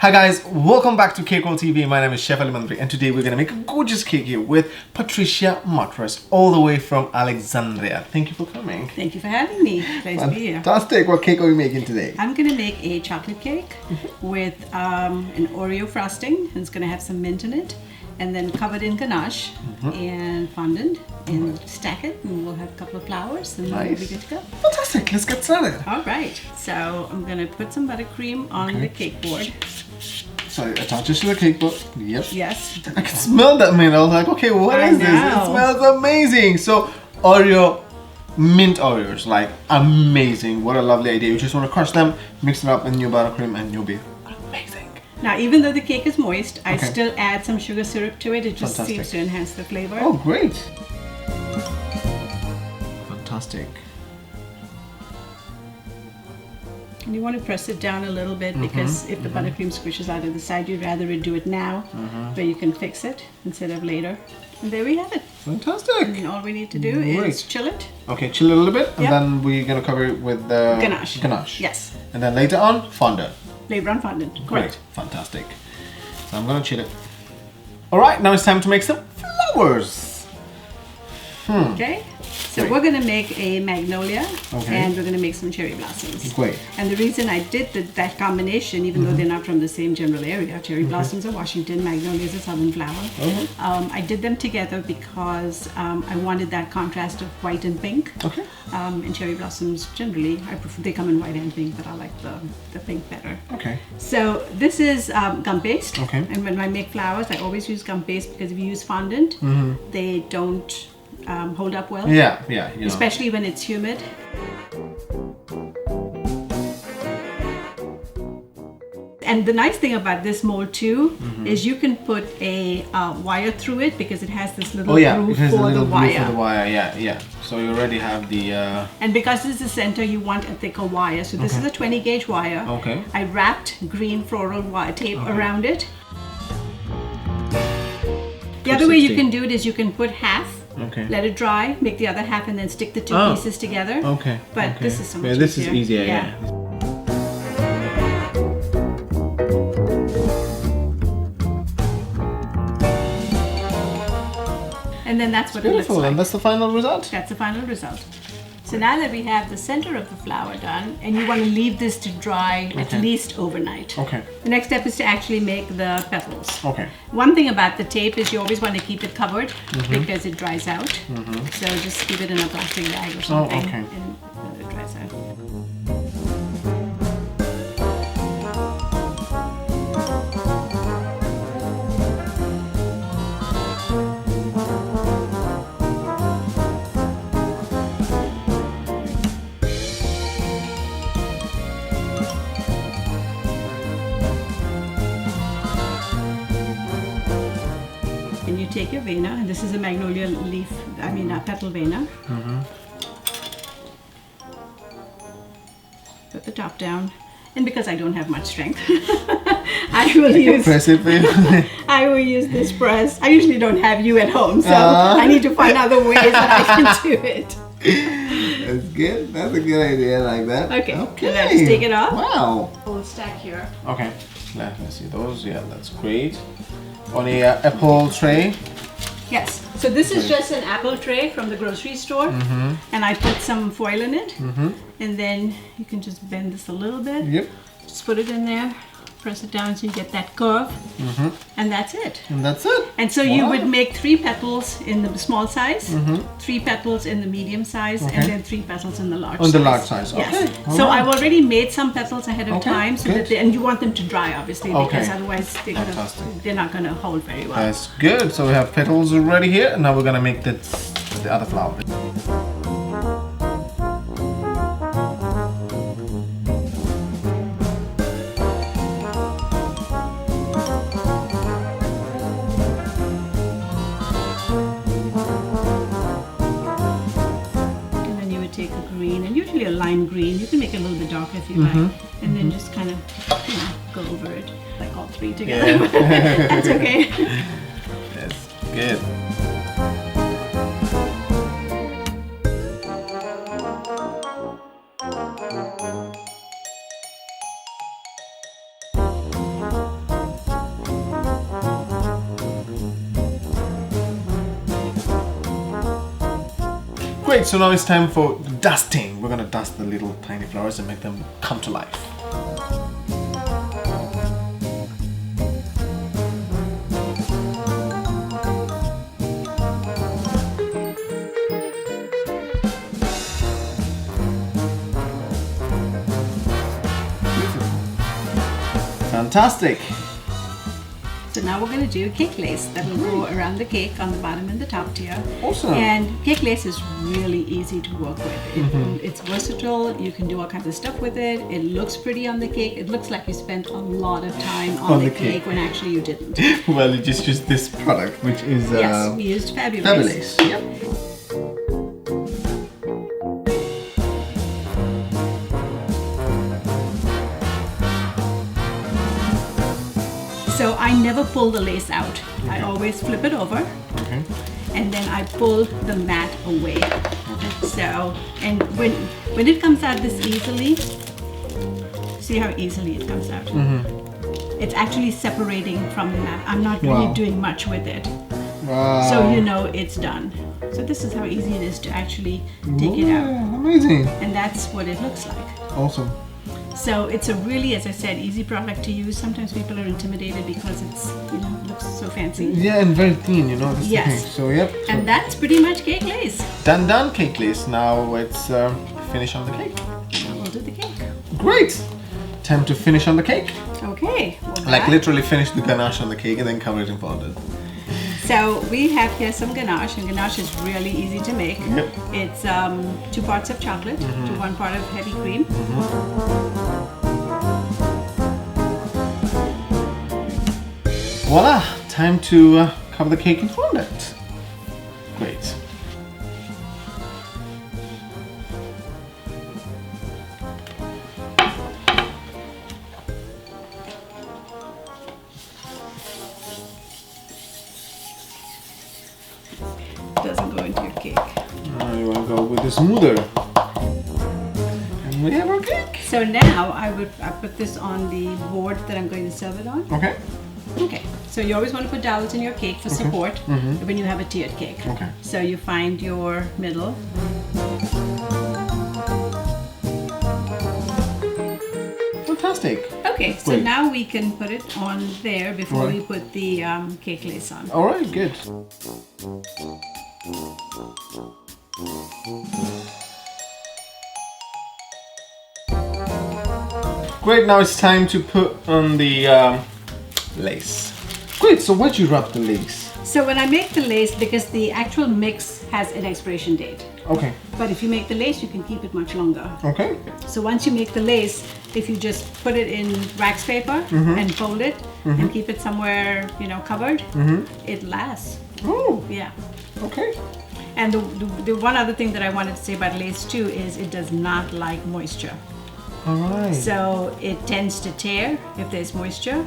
Hi guys, welcome back to Cake World TV. My name is Chef Ali Mandhry and today we're going to make a gorgeous cake here with Patricia all the way from Alexandria. Thank you for coming. Thank you for having me. Nice to be here. Fantastic. What cake are we making today? I'm going to make a chocolate cake with an Oreo frosting, and it's going to have some mint in it, and then covered in ganache and fondant, and stack it, and we'll have a couple of flowers, and we'll be good to go. Fantastic. Let's get started. All right. So I'm going to put some buttercream on the cake board. So attach it to the cake board. Yep. Yes. I can smell that mint. I was like, okay, what is this? It smells amazing. So Oreo, mint Oreos, like amazing. What a lovely idea. You just want to crush them, mix it up in your buttercream, and you'll be amazing. Now, even though the cake is moist, I still add some sugar syrup to it. It just seems to enhance the flavor. Oh, great. Fantastic. And you want to press it down a little bit because if the buttercream squishes out of the side, you'd rather do it now, where you can fix it instead of later. And there we have it. Fantastic. And all we need to do is chill it. Okay, chill it a little bit, and then we're going to cover it with the ganache. Ganache. Yes. And then later on, fondant. Later on, fondant. Great. Fantastic. So I'm going to chill it. All right, now it's time to make some flowers. Okay. So we're going to make a magnolia, and we're going to make some cherry blossoms. Great. And the reason I did that combination, even though they're not from the same general area, cherry blossoms are Washington, magnolia is a southern flower. I did them together because I wanted that contrast of white and pink. Okay. And cherry blossoms generally, I prefer they come in white and pink, but I like the pink better. Okay. So this is gum paste. Okay. And when I make flowers, I always use gum paste because if you use fondant, they don't hold up well. Yeah. Especially when it's humid. And the nice thing about this mold too is you can put a wire through it because it has this little groove for the wire. Yeah. So you already have the... And because this is the center, you want a thicker wire. So this is a 20 gauge wire. Okay. I wrapped green floral wire tape around it. The other way you can do it is you can put half, let it dry, make the other half, and then stick the two pieces together. Okay. But this is so much this easier. is easier, yeah. And then that's what it looks like. And that's the final result? That's the final result. So now that we have the center of the flower done, and you want to leave this to dry at least overnight. Okay. The next step is to actually make the petals. Okay. One thing about the tape is you always want to keep it covered because it dries out. So just keep it in a plastic bag or something and it dries out. And you take your vena, and this is a magnolia leaf, petal vena. Put the top down, and because I don't have much strength, I will use this press. I usually don't have you at home, so I need to find other ways that I can do it. That's good. That's a good idea. I like that. Okay. And then just take it off. Wow. We'll stack here. Okay. Let's see those. Yeah, that's great. On a apple tray. Yes. So this is just an apple tray from the grocery store, and I put some foil in it, and then you can just bend this a little bit. Yep. Just put it in there, press it down so you get that curve, and that's it. And that's it. And so you would make 3 petals in the small size, 3 petals in the medium size, and then 3 petals in the large size. On the large size, yes. Okay. So I've already made some petals ahead of time, so that and you want them to dry obviously, because otherwise they're not going to hold very well. That's good. So we have petals already here, and now we're going to make the other flower. Take a green, and usually a lime green. You can make it a little bit darker if you like, and then just kind of go over it like all 3 together. That's okay. That's good. Great, so now it's time for dusting. We're gonna dust the little tiny flowers and make them come to life. Fantastic. So now we're going to do cake lace that will go around the cake on the bottom and the top tier. Awesome. And cake lace is really easy to work with. It's versatile. You can do all kinds of stuff with it. It looks pretty on the cake. It looks like you spent a lot of time on the cake when actually you didn't. Well, you just used this product, which is yes, we used Fabulous. Fabulous. Yep. So I never pull the lace out. I always flip it over, and then I pull the mat away. So, and when it comes out this easily, see how easily it comes out. It's actually separating from the mat. I'm not really doing much with it. Wow. So you know it's done. So this is how easy it is to actually take it out. Amazing. And that's what it looks like. Awesome. So it's a really, as I said, easy product to use. Sometimes people are intimidated because it's, you know, looks so fancy. Yeah, and very thin, you know. This Yes. So yep. And that's pretty much cake lace. Done cake lace. Now it's finish on the cake. Now we'll do the cake. Great. Time to finish on the cake. Okay. Like literally finish the ganache on the cake and then cover it in fondant. So we have here some ganache, and ganache is really easy to make. Yep. It's 2 parts of chocolate to 1 part of heavy cream. Voila! Time to cover the cake in fondant. Great. Doesn't go into your cake. Now you want to go with the smoother. And we have our cake. So now I put this on the board that I'm going to serve it on. Okay. Okay. So you always want to put dowels in your cake for support when you have a tiered cake. Okay. So you find your middle. Fantastic. Okay, so Great. now we can put it on there before we put the cake lace on. All right, good. Great, now it's time to put on the lace. Great, so why'd you wrap the lace? So when I make the lace, because the actual mix has an expiration date. Okay. But if you make the lace, you can keep it much longer. Okay. So once you make the lace, if you just put it in wax paper and fold it and keep it somewhere, you know, covered, it lasts. Oh, Yeah. okay. And the one other thing that I wanted to say about lace too is it does not like moisture. All right. So it tends to tear if there's moisture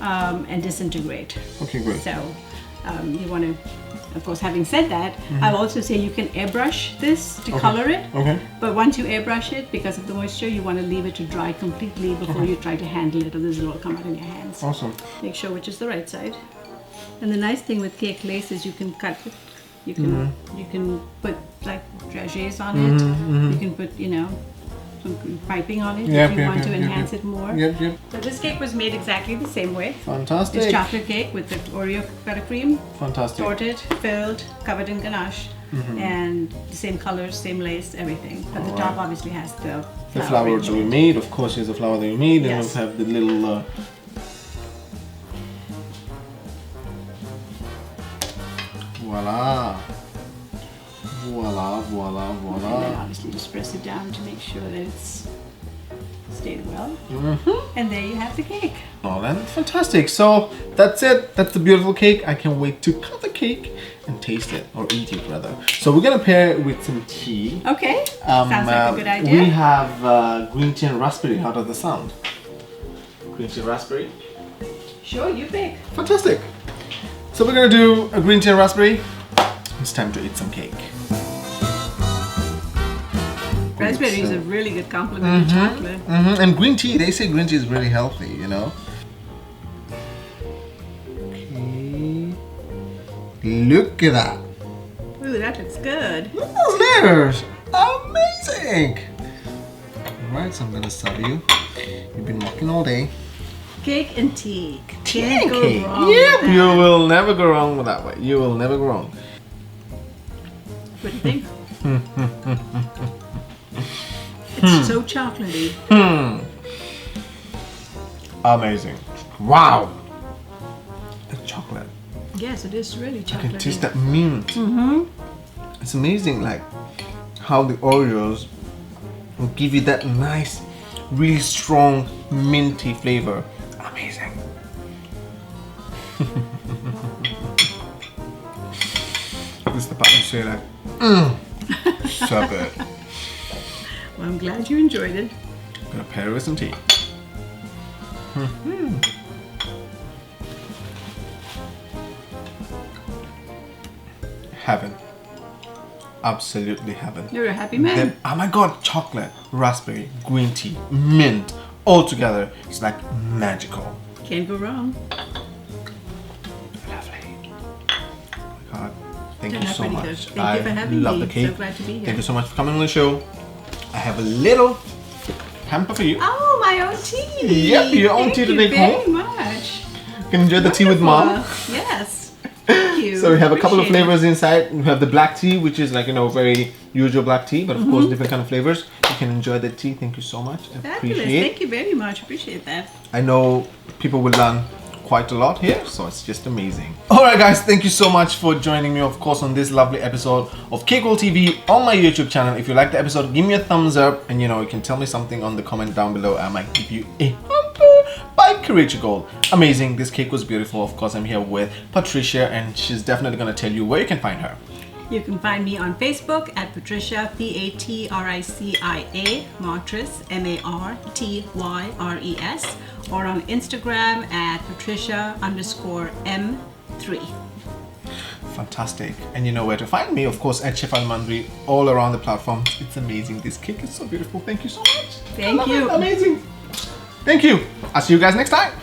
and disintegrate. Okay, great. So you want to, of course, having said that, I'll also say you can airbrush this to color it. Okay. But once you airbrush it, because of the moisture, you want to leave it to dry completely before you try to handle it, or this will all come out in your hands. Awesome. Make sure which is the right side. And the nice thing with cake lace is you can cut it. You can put like dragées on it. You can put, you know, some piping on it if you want to enhance it more. Yep. So this cake was made exactly the same way. Fantastic. It's chocolate cake with the Oreo buttercream, Fantastic. sorted, filled, covered in ganache, and the same colors, same lace, everything. But the top obviously has the flower that we made, of course, here's the flower that we made, and Yes. we have the little. Voila! Voila! Voila! And then Voila! obviously just press it down to make sure that it's stayed well. And there you have the cake. Oh, then fantastic! So that's it. That's the beautiful cake. I can't wait to cut the cake and taste it, or eat it rather. So we're gonna pair it with some tea. Okay, sounds like a good idea. We have green tea and raspberry. How does that sound? Green tea and raspberry. Sure, you pick. Fantastic. So we're gonna do a green tea and raspberry. It's time to eat some cake. Raspberry is a really good complement to chocolate. And green tea, they say green tea is really healthy, you know? Okay. Look at that. Ooh, that looks good. Look at those layers. Amazing. Alright, so I'm gonna serve you. You've been walking all day. Cake and tea. Tea Can't and go cake. wrong Yep, with that. you will never go wrong with that way. You will never go wrong. What do you think? It's so chocolatey. Amazing. Wow. The chocolate. Yes, it is really I chocolatey. can taste that mint. It's amazing, like how the Oreos will give you that nice, really strong minty flavor. Amazing. This is the part you say like, so good. Well, I'm glad you enjoyed it. I'm gonna pair it with some tea. Heaven. Absolutely heaven. You're a happy man. Oh my god, chocolate, raspberry, green tea, mint, all together. It's like magical. Can't go wrong. Lovely. Oh my god. Thank Turned you out so pretty much. good. Thank you for having love me. the cake. So glad to be here. Thank you so much for coming on the show. I have a little hamper for you. Oh, my own tea. Yep, your own tea to take home. Thank you very much. You can enjoy the tea with mom. Yes. Thank you. So we have a couple of Appreciate flavors inside. We have the black tea, which is like, very usual black tea, but of course different kind of flavors. You can enjoy the tea. Thank you so much. I Fabulous. appreciate it. Thank you very much. Appreciate that. I know people will learn quite a lot here, so it's just amazing. Alright guys, thank you so much for joining me, of course, on this lovely episode of Cake World TV on my YouTube channel. If you like the episode, give me a thumbs up, and you can tell me something on the comment down below. I might give you a hamper by Patricia Gold. Amazing, this cake was beautiful. Of course, I'm here with Patricia, and she's definitely going to tell you where you can find her. You can find me on Facebook at Patricia, Patricia, Martryes, Martyres, or on Instagram at Patricia_M3. Fantastic. And you know where to find me, of course, at Chef Ali Mandhry, all around the platform. It's amazing. This cake is so beautiful. Thank you so much. Thank you. Amazing. Thank you. I'll see you guys next time.